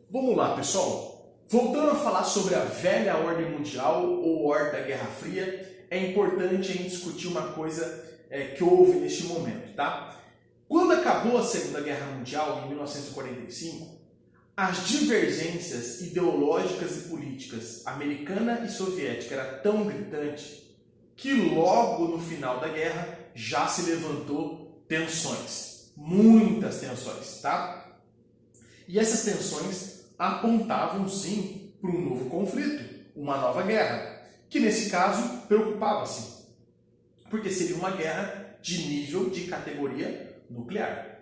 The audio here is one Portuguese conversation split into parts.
Vamos lá, pessoal. Voltando a falar sobre a velha ordem mundial ou ordem da Guerra Fria, é importante a gente discutir uma coisa que houve neste momento, tá? Quando acabou a Segunda Guerra Mundial, em 1945, as divergências ideológicas e políticas americana e soviética era tão gritante que logo no final da guerra já se levantou tensões, muitas tensões, tá? E essas tensões apontavam sim para um novo conflito, uma nova guerra, que nesse caso preocupava-se, porque seria uma guerra de nível de categoria nuclear.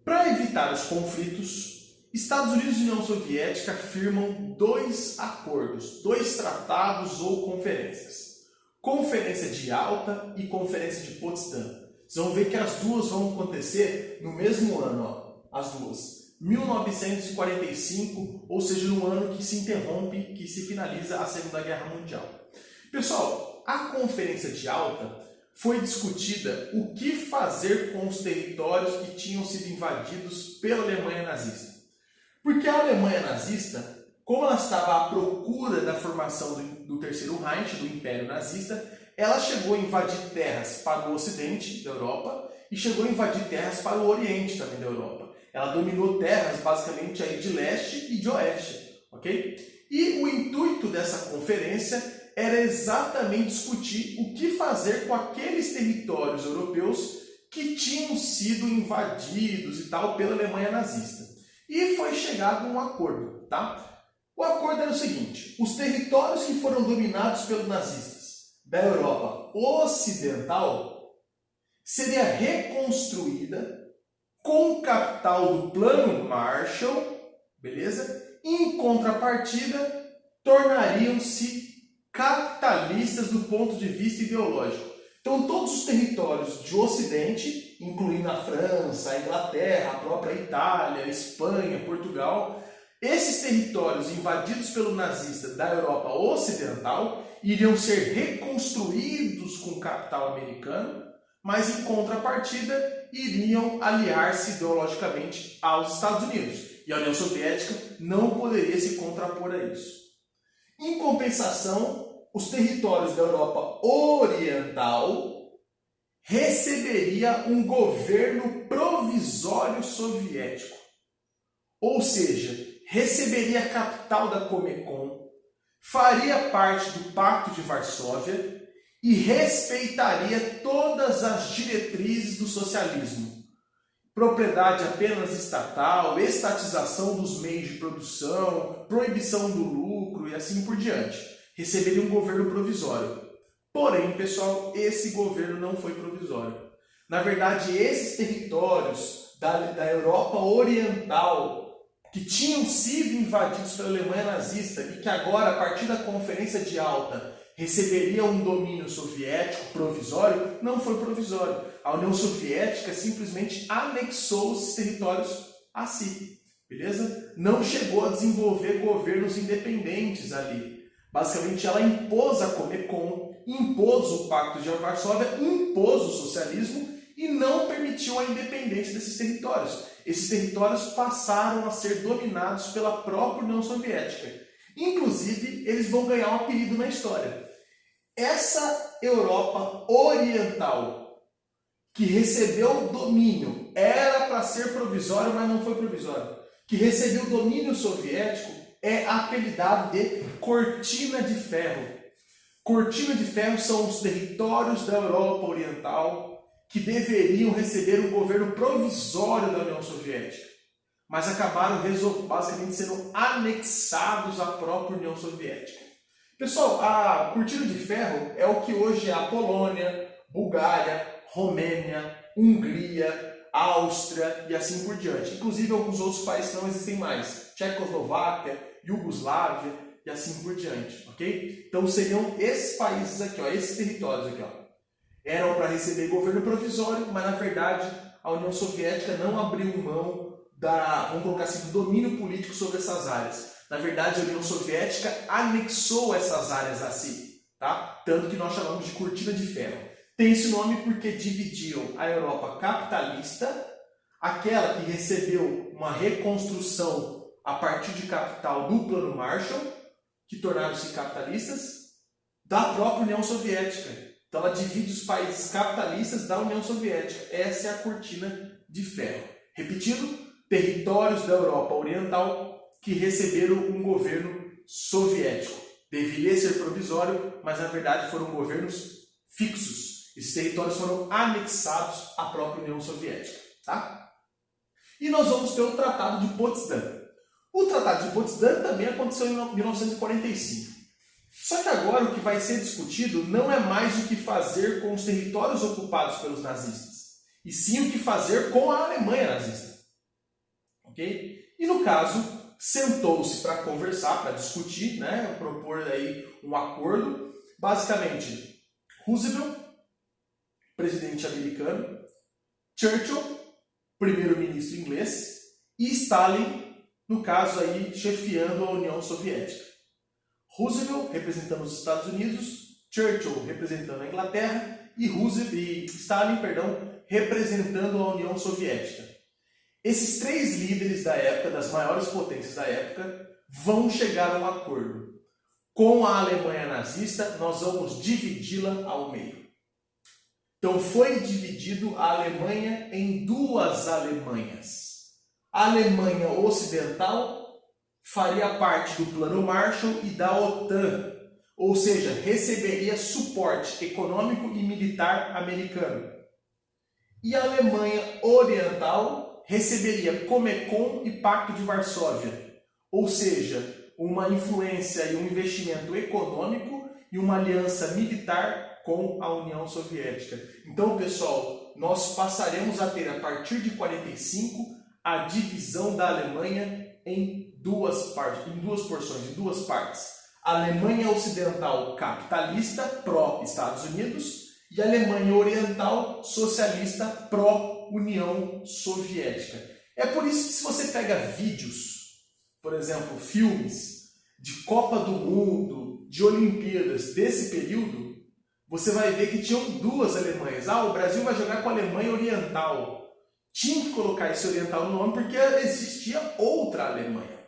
Para evitar os conflitos, Estados Unidos e União Soviética firmam dois acordos, dois tratados ou conferências. Conferência de Yalta e Conferência de Potsdam. Vocês vão ver que as duas vão acontecer no mesmo ano, ó, as duas. 1945, ou seja, no ano que se interrompe, que se finaliza a Segunda Guerra Mundial. Pessoal, a Conferência de Yalta foi discutida o que fazer com os territórios que tinham sido invadidos pela Alemanha nazista. Porque a Alemanha nazista, como ela estava à procura da formação do Terceiro Reich, do Império Nazista, ela chegou a invadir terras para o ocidente da Europa e chegou a invadir terras para o oriente também da Europa. Ela dominou terras basicamente aí de leste e de oeste, ok? E o intuito dessa conferência era exatamente discutir o que fazer com aqueles territórios europeus que tinham sido invadidos e tal pela Alemanha nazista. E foi chegado a um acordo, tá? O acordo era o seguinte: os territórios que foram dominados pelos nazistas da Europa Ocidental seria reconstruída com o capital do Plano Marshall, beleza? Em contrapartida, tornariam-se capitalistas do ponto de vista ideológico. Então, todos os territórios de Ocidente, incluindo a França, a Inglaterra, a própria Itália, a Espanha, Portugal, esses territórios invadidos pelo nazista da Europa Ocidental iriam ser reconstruídos com capital americano, mas em contrapartida iriam aliar-se ideologicamente aos Estados Unidos. E a União Soviética não poderia se contrapor a isso. Em compensação, os territórios da Europa Oriental receberia um governo provisório soviético. Ou seja, receberia a capital da Comecon, faria parte do Pacto de Varsóvia e respeitaria todas as diretrizes do socialismo. Propriedade apenas estatal, estatização dos meios de produção, proibição do lucro e assim por diante. Receberia um governo provisório. Porém, pessoal, esse governo não foi provisório. Na verdade, esses territórios da Europa Oriental que tinham sido invadidos pela Alemanha nazista e que agora, a partir da Conferência de Yalta, receberia um domínio soviético provisório, não foi provisório. A União Soviética simplesmente anexou esses territórios a si, beleza? Não chegou a desenvolver governos independentes ali. Basicamente, ela impôs a Comecon, impôs o Pacto de Varsóvia, impôs o socialismo e não permitiu a independência desses territórios. Esses territórios passaram a ser dominados pela própria União Soviética. Inclusive, eles vão ganhar um apelido na história. Essa Europa Oriental, que recebeu o domínio, era para ser provisório, mas não foi provisório, que recebeu o domínio soviético, é apelidado de Cortina de Ferro. Cortina de Ferro são os territórios da Europa Oriental que deveriam receber um governo provisório da União Soviética, mas acabaram basicamente sendo anexados à própria União Soviética. Pessoal, a Cortina de Ferro é o que hoje é a Polônia, Bulgária, Romênia, Hungria, Áustria e assim por diante. Inclusive alguns outros países que não existem mais, Tchecoslováquia, Iugoslávia e assim por diante, ok? Então seriam esses países aqui, ó, esses territórios aqui, ó. Eram para receber governo provisório, mas na verdade a União Soviética não abriu mão vamos colocar assim, do domínio político sobre essas áreas. Na verdade, a União Soviética anexou essas áreas a si, tá? Tanto que nós chamamos de Cortina de Ferro. Tem esse nome porque dividiam a Europa capitalista, aquela que recebeu uma reconstrução a partir de capital do Plano Marshall, que tornaram-se capitalistas, da própria União Soviética. Então ela divide os países capitalistas da União Soviética. Essa é a cortina de ferro. Repetindo, territórios da Europa Oriental que receberam um governo soviético. Deveria ser provisório, mas na verdade foram governos fixos. Esses territórios foram anexados à própria União Soviética. Tá? E nós vamos ter o Tratado de Potsdam. O Tratado de Potsdam também aconteceu em 1945. Só que agora o que vai ser discutido não é mais o que fazer com os territórios ocupados pelos nazistas, e sim o que fazer com a Alemanha nazista. Ok? E no caso, sentou-se para conversar, para discutir, né, propor aí um acordo. Basicamente, Roosevelt, presidente americano, Churchill, primeiro-ministro inglês, e Stalin, no caso aí, chefiando a União Soviética. Roosevelt representando os Estados Unidos, Churchill representando a Inglaterra e Stalin, representando a União Soviética. Esses três líderes da época, das maiores potências da época, vão chegar a um acordo. Com a Alemanha nazista, nós vamos dividi-la ao meio. Então foi dividido a Alemanha em duas Alemanhas. A Alemanha Ocidental faria parte do Plano Marshall e da OTAN, ou seja, receberia suporte econômico e militar americano. E a Alemanha Oriental receberia Comecon e Pacto de Varsóvia, ou seja, uma influência e um investimento econômico e uma aliança militar com a União Soviética. Então, pessoal, nós passaremos a ter, a partir de 1945, a divisão da Alemanha em duas partes. A Alemanha Ocidental capitalista, pró-Estados Unidos, e a Alemanha Oriental socialista, pró-União Soviética. É por isso que se você pega vídeos, por exemplo, filmes de Copa do Mundo, de Olimpíadas desse período, você vai ver que tinham duas Alemanhas. O Brasil vai jogar com a Alemanha Oriental. Tinha que colocar esse oriental no nome porque existia outra Alemanha.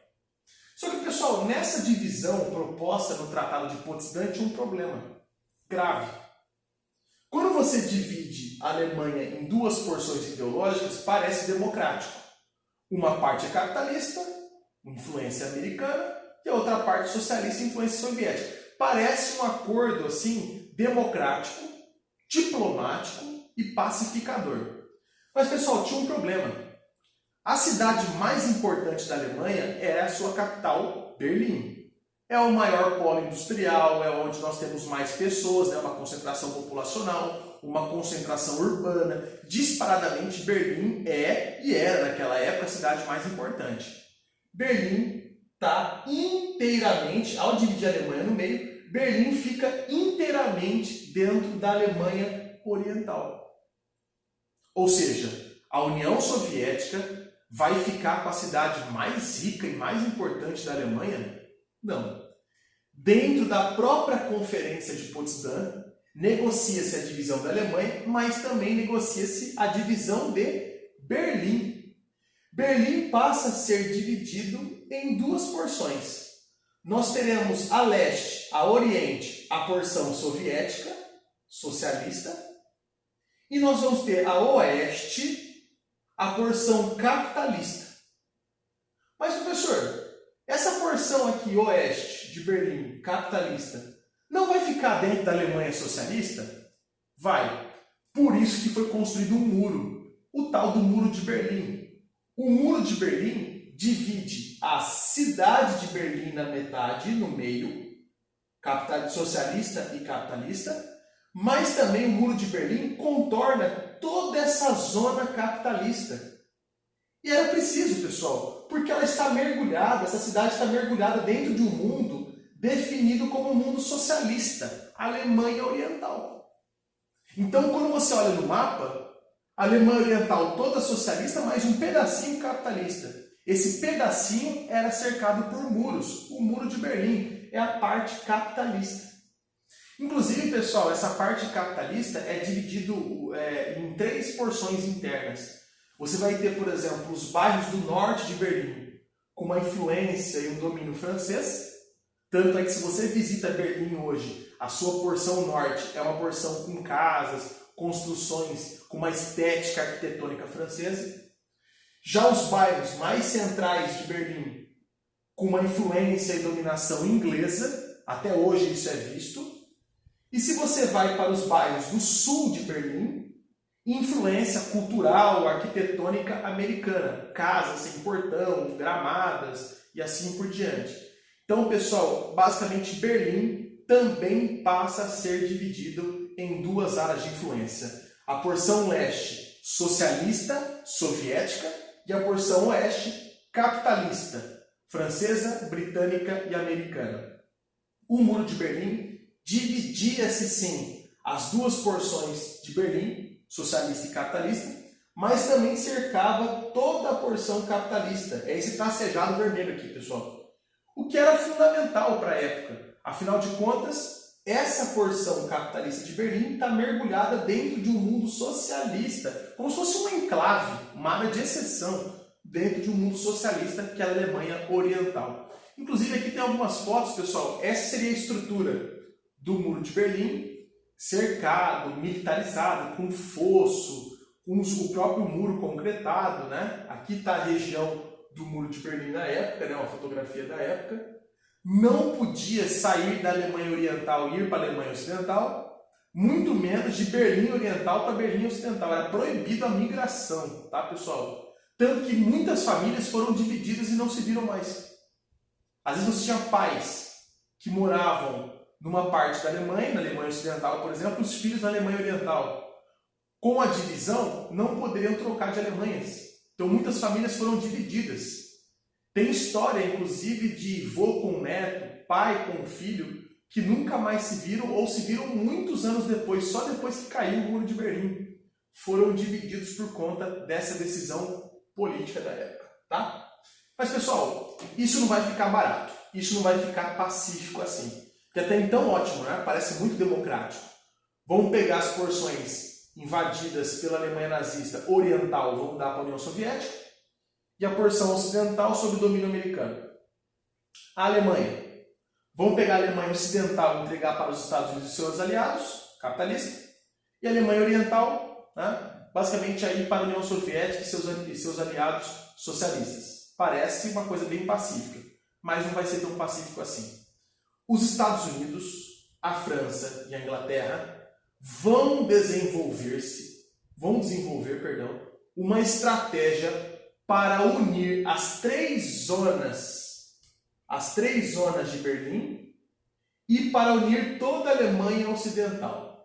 Só que, pessoal, nessa divisão proposta no Tratado de Potsdam tinha um problema grave. Quando você divide a Alemanha em duas porções ideológicas, parece democrático. Uma parte é capitalista, influência americana, e a outra parte socialista, influência soviética. Parece um acordo assim democrático, diplomático e pacificador. Mas, pessoal, tinha um problema. A cidade mais importante da Alemanha é a sua capital, Berlim. É o maior polo industrial, é onde nós temos mais pessoas, né? Uma concentração populacional, uma concentração urbana. Disparadamente, Berlim é e era, naquela época, a cidade mais importante. Berlim está inteiramente, ao dividir a Alemanha no meio, Berlim fica inteiramente dentro da Alemanha Oriental. Ou seja, a União Soviética vai ficar com a cidade mais rica e mais importante da Alemanha? Não. Dentro da própria Conferência de Potsdam, negocia-se a divisão da Alemanha, mas também negocia-se a divisão de Berlim. Berlim passa a ser dividido em duas porções. Nós teremos a leste, a oriente, a porção soviética, socialista, e nós vamos ter a oeste, a porção capitalista. Mas, professor, essa porção aqui, oeste, de Berlim, capitalista, não vai ficar dentro da Alemanha socialista? Vai. Por isso que foi construído um muro, o tal do Muro de Berlim. O Muro de Berlim divide a cidade de Berlim na metade, no meio, socialista e capitalista, mas também o Muro de Berlim contorna toda essa zona capitalista. E era preciso, pessoal, porque ela está mergulhada, essa cidade está mergulhada dentro de um mundo definido como um mundo socialista, a Alemanha Oriental. Então, quando você olha no mapa, a Alemanha Oriental toda socialista, mas um pedacinho capitalista. Esse pedacinho era cercado por muros. O Muro de Berlim é a parte capitalista. Inclusive, pessoal, essa parte capitalista é dividido em três porções internas. Você vai ter, por exemplo, os bairros do norte de Berlim. com uma influência e um domínio francês. Tanto é que se você visita Berlim hoje, a sua porção norte é uma porção com casas, construções com uma estética arquitetônica francesa. Já os bairros mais centrais de Berlim, com uma influência e dominação inglesa, até hoje isso é visto. E se você vai para os bairros do sul de Berlim, influência cultural, arquitetônica americana, casas sem portão, gramadas e assim por diante. Então, pessoal, basicamente Berlim também passa a ser dividido em duas áreas de influência. A porção leste socialista, soviética, e a porção oeste capitalista, francesa, britânica e americana. O Muro de Berlim dividia-se sim as duas porções de Berlim, socialista e capitalista, mas também cercava toda a porção capitalista. É esse tracejado vermelho aqui, pessoal. O que era fundamental para a época. Afinal de contas, essa porção capitalista de Berlim está mergulhada dentro de um mundo socialista, como se fosse um enclave, uma área de exceção dentro de um mundo socialista que é a Alemanha Oriental. Inclusive aqui tem algumas fotos, pessoal. Essa seria a estrutura do Muro de Berlim, cercado, militarizado, com fosso, com o próprio muro concretado, né? Aqui está a região do Muro de Berlim na época, né? Uma fotografia da época. Não podia sair da Alemanha Oriental e ir para a Alemanha Ocidental, muito menos de Berlim Oriental para Berlim Ocidental. Era proibido a migração, tá, pessoal? Tanto que muitas famílias foram divididas e não se viram mais. Às vezes você tinha pais que moravam numa parte da Alemanha, na Alemanha Ocidental, por exemplo, os filhos na Alemanha Oriental. Com a divisão, não poderiam trocar de Alemanhas. Então muitas famílias foram divididas. Tem história, inclusive, de vô com neto, pai com filho, que nunca mais se viram ou se viram muitos anos depois, só depois que caiu o Muro de Berlim. Foram divididos por conta dessa decisão política da época, tá? Mas, pessoal, isso não vai ficar barato, isso não vai ficar pacífico assim. Que até então ótimo, né? Parece muito democrático. Vamos pegar as porções invadidas pela Alemanha nazista oriental, vamos dar para a União Soviética, e a porção ocidental sob domínio americano. A Alemanha. Vamos pegar a Alemanha ocidental e entregar para os Estados Unidos e seus aliados, capitalistas, e a Alemanha oriental, né, basicamente aí para a União Soviética e seus aliados socialistas. Parece uma coisa bem pacífica, mas não vai ser tão pacífico assim. Os Estados Unidos, a França e a Inglaterra vão desenvolver uma estratégia para unir as três zonas de Berlim e para unir toda a Alemanha Ocidental.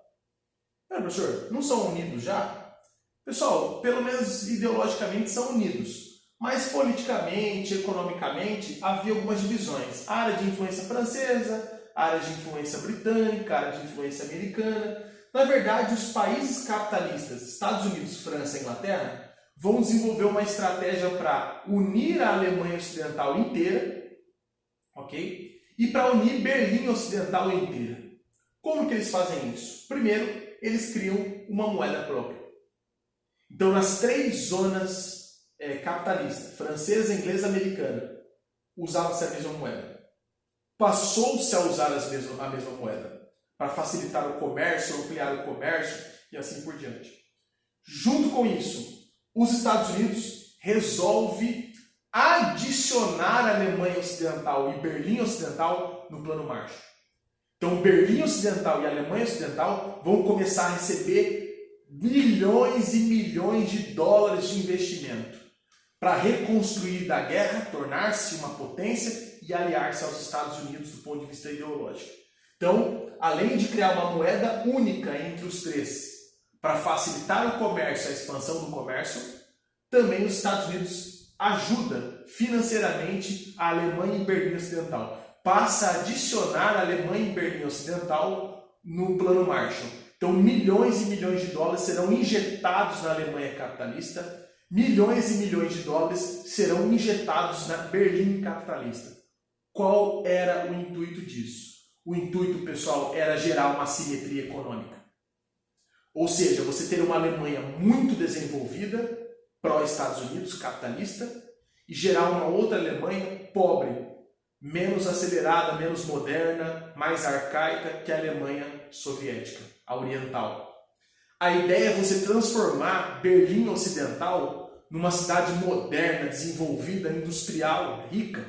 Professor, não são unidos já? Pessoal, pelo menos ideologicamente são unidos, mas politicamente, economicamente, havia algumas divisões. A área de influência francesa, a área de influência britânica, a área de influência americana. Na verdade, os países capitalistas, Estados Unidos, França e Inglaterra, vão desenvolver uma estratégia para unir a Alemanha Ocidental inteira, ok? E para unir Berlim Ocidental inteira. Como que eles fazem isso? Primeiro, eles criam uma moeda própria. Então, nas três zonas capitalistas, francesa, inglesa e americana, usava-se a mesma moeda. Passou-se a usar a mesma moeda para facilitar o comércio, ampliar o comércio e assim por diante. Junto com isso, os Estados Unidos resolve adicionar a Alemanha Ocidental e Berlim Ocidental no Plano Marshall. Então, Berlim Ocidental e Alemanha Ocidental vão começar a receber milhões e milhões de dólares de investimento para reconstruir da guerra, tornar-se uma potência e aliar-se aos Estados Unidos do ponto de vista ideológico. Então, além de criar uma moeda única entre os três para facilitar o comércio, a expansão do comércio, também os Estados Unidos ajuda financeiramente a Alemanha e Berlim Ocidental. Passa a adicionar a Alemanha e Berlim Ocidental no Plano Marshall. Então, milhões e milhões de dólares serão injetados na Alemanha capitalista, milhões e milhões de dólares serão injetados na Berlim capitalista. Qual era o intuito disso? O intuito, pessoal, era gerar uma assimetria econômica. Ou seja, você ter uma Alemanha muito desenvolvida, pró-Estados Unidos, capitalista, e gerar uma outra Alemanha pobre, menos acelerada, menos moderna, mais arcaica que a Alemanha soviética, a oriental. A ideia é você transformar Berlim Ocidental numa cidade moderna, desenvolvida, industrial, rica.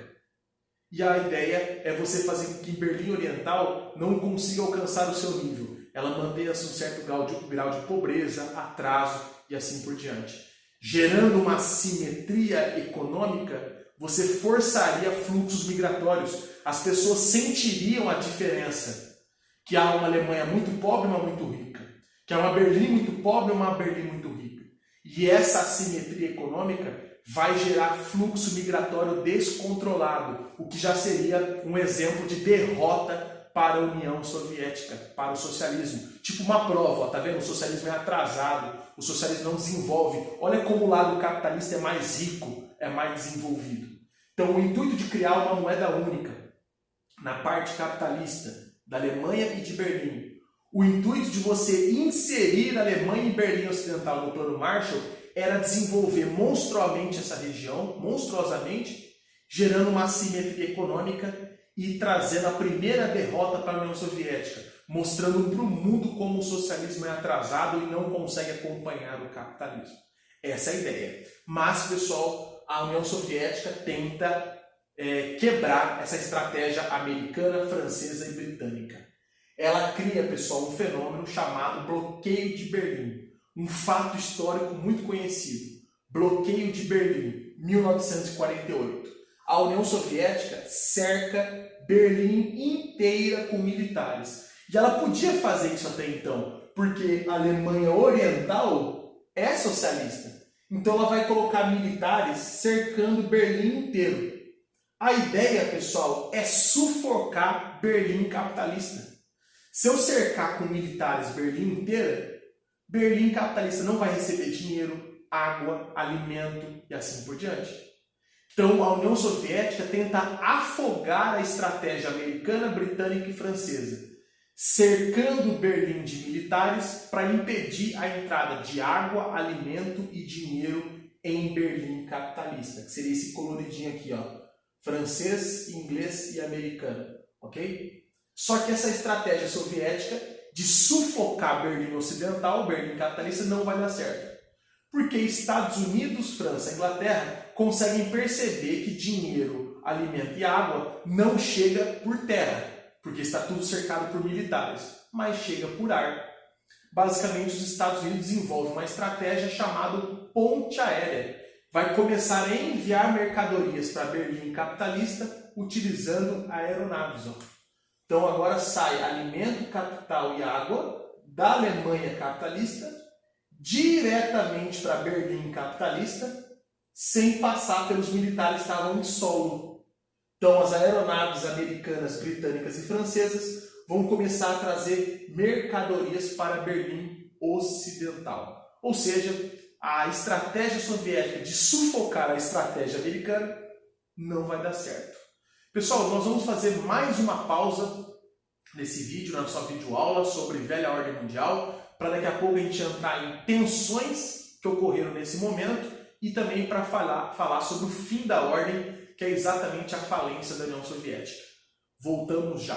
E a ideia é você fazer com que Berlim Oriental não consiga alcançar o seu nível. Ela mantenha-se um certo grau de pobreza, atraso e assim por diante. Gerando uma assimetria econômica, você forçaria fluxos migratórios. As pessoas sentiriam a diferença. Que há uma Alemanha muito pobre e uma muito rica. Que há uma Berlim muito pobre e uma Berlim muito rica. E essa assimetria econômica vai gerar fluxo migratório descontrolado, o que já seria um exemplo de derrota para a União Soviética, para o socialismo. Tipo uma prova, ó, tá vendo? O socialismo é atrasado, o socialismo não desenvolve. Olha como o lado capitalista é mais rico, é mais desenvolvido. Então o intuito de criar uma moeda única na parte capitalista da Alemanha e de Berlim, o intuito de você inserir a Alemanha e Berlim Ocidental no Plano Marshall era desenvolver monstruosamente essa região, gerando uma assimetria econômica e trazendo a primeira derrota para a União Soviética, mostrando para o mundo como o socialismo é atrasado e não consegue acompanhar o capitalismo. Essa é a ideia. Mas, pessoal, a União Soviética tenta quebrar essa estratégia americana, francesa e britânica. Ela cria, pessoal, um fenômeno chamado bloqueio de Berlim. Um fato histórico muito conhecido. Bloqueio de Berlim, 1948. A União Soviética cerca Berlim inteira com militares. E ela podia fazer isso até então, porque a Alemanha Oriental é socialista. Então ela vai colocar militares cercando Berlim inteiro. A ideia, pessoal, é sufocar Berlim capitalista. Se eu cercar com militares Berlim inteira, Berlim capitalista não vai receber dinheiro, água, alimento e assim por diante. Então a União Soviética tenta afogar a estratégia americana, britânica e francesa, cercando Berlim de militares para impedir a entrada de água, alimento e dinheiro em Berlim capitalista, que seria esse coloridinho aqui, ó, francês, inglês e americano, ok? Só que essa estratégia soviética de sufocar Berlim Ocidental, Berlim capitalista, não vai dar certo. Porque Estados Unidos, França e Inglaterra conseguem perceber que dinheiro, alimento e água não chega por terra, porque está tudo cercado por militares, mas chega por ar. Basicamente, os Estados Unidos desenvolvem uma estratégia chamada ponte aérea. Vai começar a enviar mercadorias para Berlim capitalista utilizando aeronaves. Ó. Então agora sai alimento, capital e água da Alemanha capitalista diretamente para Berlim capitalista, sem passar pelos militares que estavam em solo. Então as aeronaves americanas, britânicas e francesas vão começar a trazer mercadorias para Berlim Ocidental. Ou seja, a estratégia soviética de sufocar a estratégia americana não vai dar certo. Pessoal, nós vamos fazer mais uma pausa nesse vídeo, na nossa videoaula sobre velha ordem mundial, para daqui a pouco a gente entrar em tensões que ocorreram nesse momento e também para falar sobre o fim da ordem, que é exatamente a falência da União Soviética. Voltamos já.